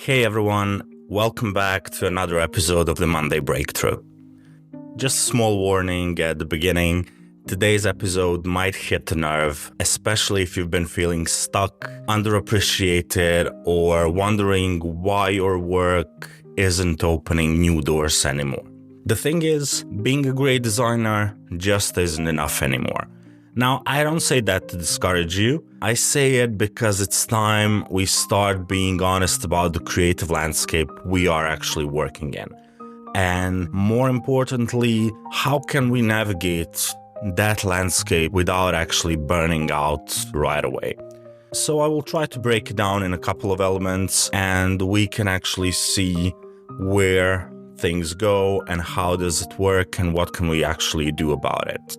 Hey everyone, welcome back to another episode of the Monday Breakthrough. Just a small warning at the beginning, today's episode might hit a nerve, especially if you've been feeling stuck, underappreciated, or wondering why your work isn't opening new doors anymore. The thing is, being a great designer just isn't enough anymore. Now, I don't say that to discourage you. I say it because it's time we start being honest about the creative landscape we are actually working in. And more importantly, how can we navigate that landscape without actually burning out right away? So I will try to break it down in a couple of elements, and we can actually see where things go and how does it work and what can we actually do about it.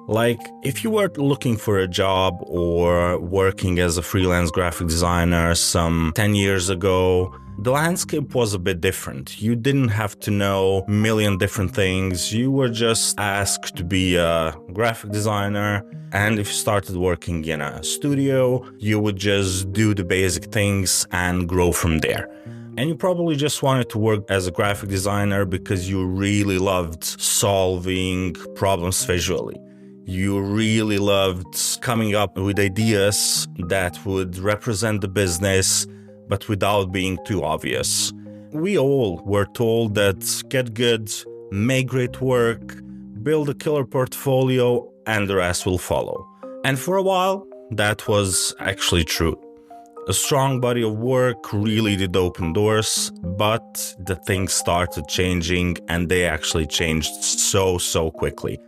Like, if you were looking for a job or working as a freelance graphic designer some 10 years ago, the landscape was a bit different. You didn't have to know a million different things. You were just asked to be a graphic designer. And if you started working in a studio, you would just do the basic things and grow from there. And you probably just wanted to work as a graphic designer because you really loved solving problems visually. You really loved coming up with ideas that would represent the business, but without being too obvious. We all were told that get good, make great work, build a killer portfolio, and the rest will follow. And for a while, that was actually true. A strong body of work really did open doors, but the things started changing, and they actually changed so quickly.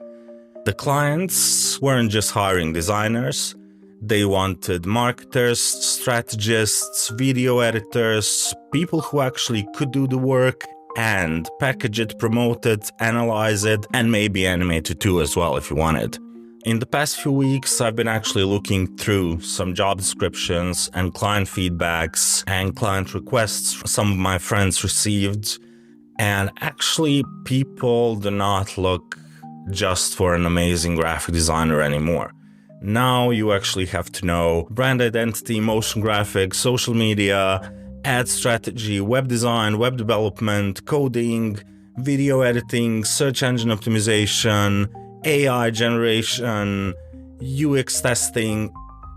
The clients weren't just hiring designers, they wanted marketers, strategists, video editors, people who actually could do the work and package it, promote it, analyze it, and maybe animate it too as well if you wanted. In the past few weeks, I've been actually looking through some job descriptions and client feedbacks and client requests some of my friends received, and actually people do not look just for an amazing graphic designer anymore. Now you actually have to know brand identity, motion graphics, social media, ad strategy, web design, web development, coding, video editing, search engine optimization, AI generation, UX testing.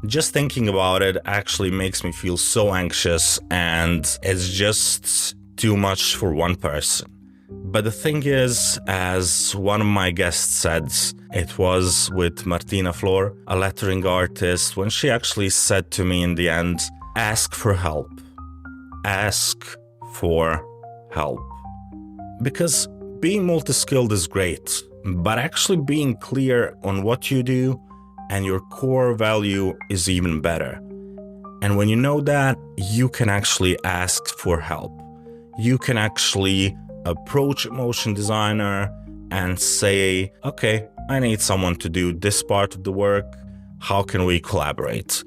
Just thinking about it actually makes me feel so anxious, and it's just too much for one person. But the thing is, as one of my guests said, it was with Martina Flor, a lettering artist, when she actually said to me in the end, ask for help. Ask for help. Because being multi-skilled is great, but actually being clear on what you do and your core value is even better. And when you know that, you can actually ask for help. You can actually approach a motion designer and say, okay, I need someone to do this part of the work. How can we collaborate?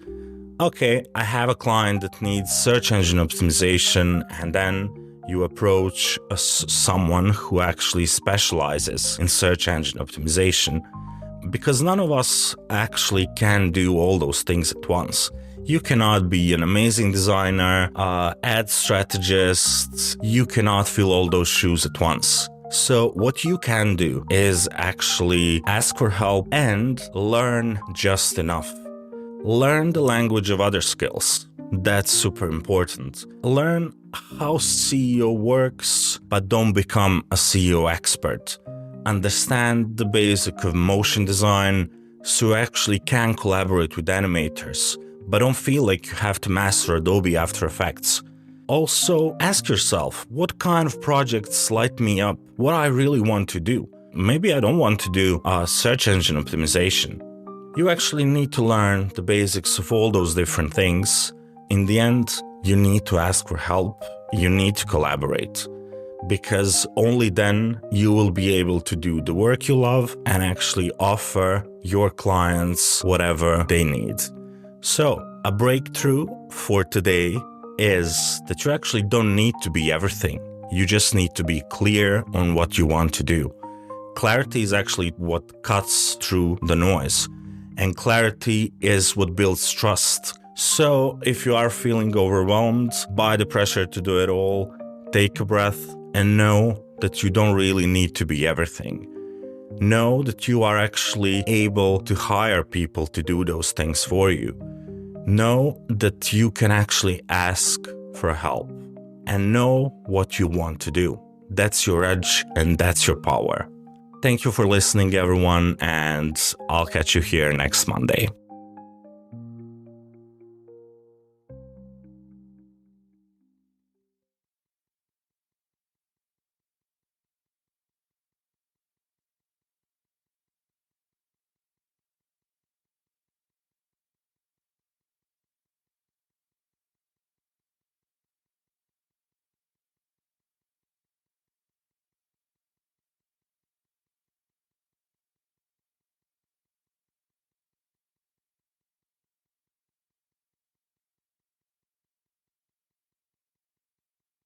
Okay, I have a client that needs search engine optimization, and then you approach someone who actually specializes in search engine optimization, because none of us actually can do all those things at once. You cannot be an amazing designer, ad strategist. You cannot fill all those shoes at once. So what you can do is actually ask for help and learn just enough. Learn the language of other skills. That's super important. Learn how CEO works, but don't become a CEO expert. Understand the basic of motion design so you actually can collaborate with animators, but don't feel like you have to master Adobe After Effects. Also, ask yourself, what kind of projects light me up? What I really want to do? Maybe I don't want to do search engine optimization. You actually need to learn the basics of all those different things. In the end, you need to ask for help. You need to collaborate, because only then you will be able to do the work you love and actually offer your clients whatever they need. So, a breakthrough for today is that you actually don't need to be everything. You just need to be clear on what you want to do. Clarity is actually what cuts through the noise, and clarity is what builds trust. So if you are feeling overwhelmed by the pressure to do it all, take a breath and know that you don't really need to be everything. Know that you are actually able to hire people to do those things for you. Know that you can actually ask for help and know what you want to do. That's your edge and that's your power. Thank you for listening, everyone, and I'll catch you here next Monday.